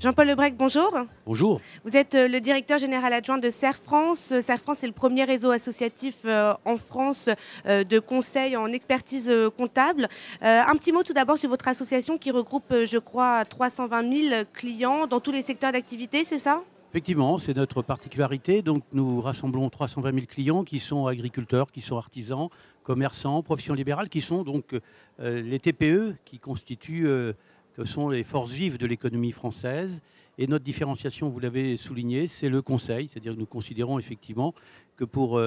Jean-Paul Lebrec, bonjour. Bonjour. Vous êtes le directeur général adjoint de Serre France. Serre France est le premier réseau associatif en France de conseil en expertise comptable. Un petit mot tout d'abord sur votre association qui regroupe, je crois, 320 000 clients dans tous les secteurs d'activité, c'est ça ? Effectivement, c'est notre particularité. Donc, nous rassemblons 320 000 clients qui sont agriculteurs, qui sont artisans, commerçants, professions libérales, qui sont donc les TPE qui constituent, que sont les forces vives de l'économie française. Et notre différenciation, vous l'avez souligné, c'est le conseil. C'est-à-dire que nous considérons effectivement que pour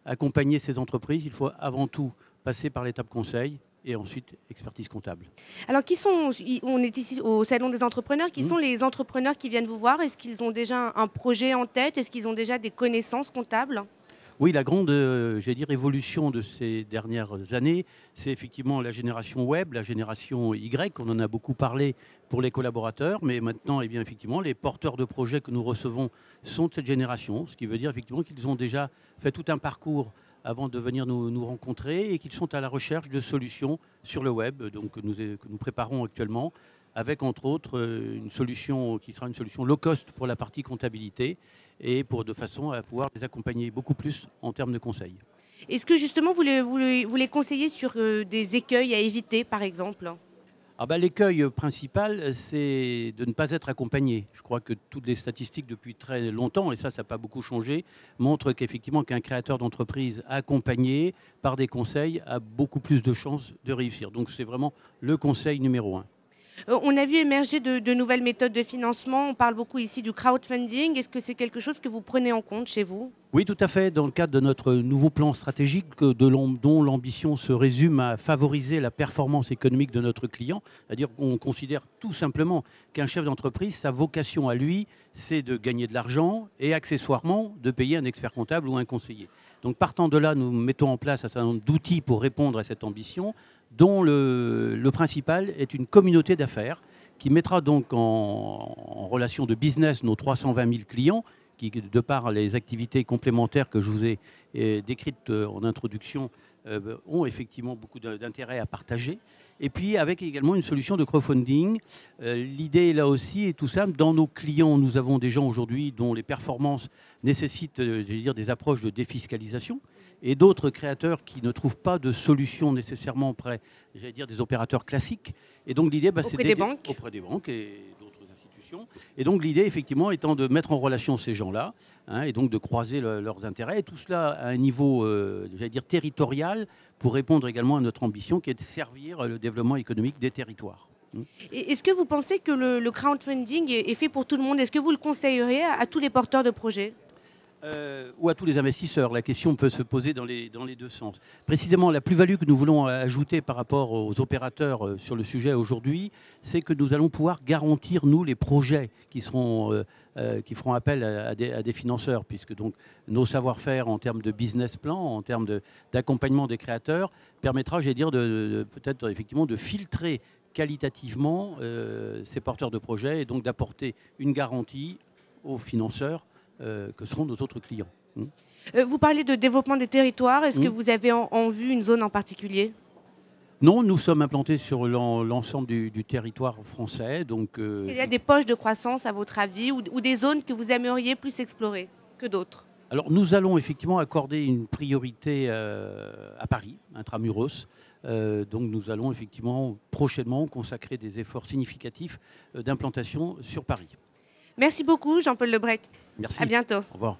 accompagner ces entreprises, il faut avant tout passer par l'étape conseil et ensuite expertise comptable. Alors, on est ici au Salon des entrepreneurs. Qui sont les entrepreneurs qui viennent vous voir? Est-ce qu'ils ont déjà un projet en tête? Est-ce qu'ils ont déjà des connaissances comptables? Oui, la grande évolution de ces dernières années, c'est effectivement la génération web, la génération Y. On en a beaucoup parlé pour les collaborateurs, mais maintenant, eh bien, effectivement, les porteurs de projets que nous recevons sont de cette génération, ce qui veut dire effectivement qu'ils ont déjà fait tout un parcours avant de venir nous rencontrer et qu'ils sont à la recherche de solutions sur le web, donc, que nous préparons actuellement, avec entre autres une solution qui sera une solution low cost pour la partie comptabilité et de façon à pouvoir les accompagner beaucoup plus en termes de conseils. Est-ce que justement vous les conseillez sur des écueils à éviter par exemple? L'écueil principal, c'est de ne pas être accompagné. Je crois que toutes les statistiques depuis très longtemps, et ça n'a pas beaucoup changé, montrent qu'effectivement qu'un créateur d'entreprise accompagné par des conseils a beaucoup plus de chances de réussir. Donc c'est vraiment le conseil numéro 1. On a vu émerger de nouvelles méthodes de financement. On parle beaucoup ici du crowdfunding. Est-ce que c'est quelque chose que vous prenez en compte chez vous? Oui, tout à fait. Dans le cadre de notre nouveau plan stratégique dont l'ambition se résume à favoriser la performance économique de notre client, c'est-à-dire qu'on considère tout simplement qu'un chef d'entreprise, sa vocation à lui, c'est de gagner de l'argent et accessoirement de payer un expert comptable ou un conseiller. Donc partant de là, nous mettons en place un certain nombre d'outils pour répondre à cette ambition, dont le principal est une communauté d'affaires qui mettra donc en relation de business nos 320 000 clients qui, de par les activités complémentaires que je vous ai décrites en introduction, ont effectivement beaucoup d'intérêt à partager. Et puis avec également une solution de crowdfunding. L'idée là aussi est tout simple. Dans nos clients, nous avons des gens aujourd'hui dont les performances nécessitent des approches de défiscalisation et d'autres créateurs qui ne trouvent pas de solution nécessairement auprès des opérateurs classiques. Et donc l'idée, c'est d'aider auprès des banques et d'autres institutions. Et donc l'idée, effectivement, étant de mettre en relation ces gens-là, et donc de croiser leurs intérêts, et tout cela à un niveau, territorial, pour répondre également à notre ambition qui est de servir le développement économique des territoires. Est-ce que vous pensez que le crowdfunding est fait pour tout le monde? Est-ce que vous le conseilleriez à tous les porteurs de projets? Ou à tous les investisseurs. La question peut se poser dans les deux sens. Précisément, la plus-value que nous voulons ajouter par rapport aux opérateurs sur le sujet aujourd'hui, c'est que nous allons pouvoir garantir, nous, les projets qui feront appel à des financeurs, puisque donc nos savoir-faire en termes de business plan, en termes d'accompagnement des créateurs, permettra, peut-être effectivement de filtrer qualitativement ces porteurs de projets et donc d'apporter une garantie aux financeurs que seront nos autres clients. Vous parlez de développement des territoires. Est-ce que vous avez en vue une zone en particulier? Non, nous sommes implantés sur l'ensemble du territoire français. Donc, il y a des poches de croissance, à votre avis, ou des zones que vous aimeriez plus explorer que d'autres? Alors, nous allons effectivement accorder une priorité à Paris, intramuros. Donc, nous allons effectivement prochainement consacrer des efforts significatifs d'implantation sur Paris. Merci beaucoup, Jean-Paul Lebrec. Merci. À bientôt. Au revoir.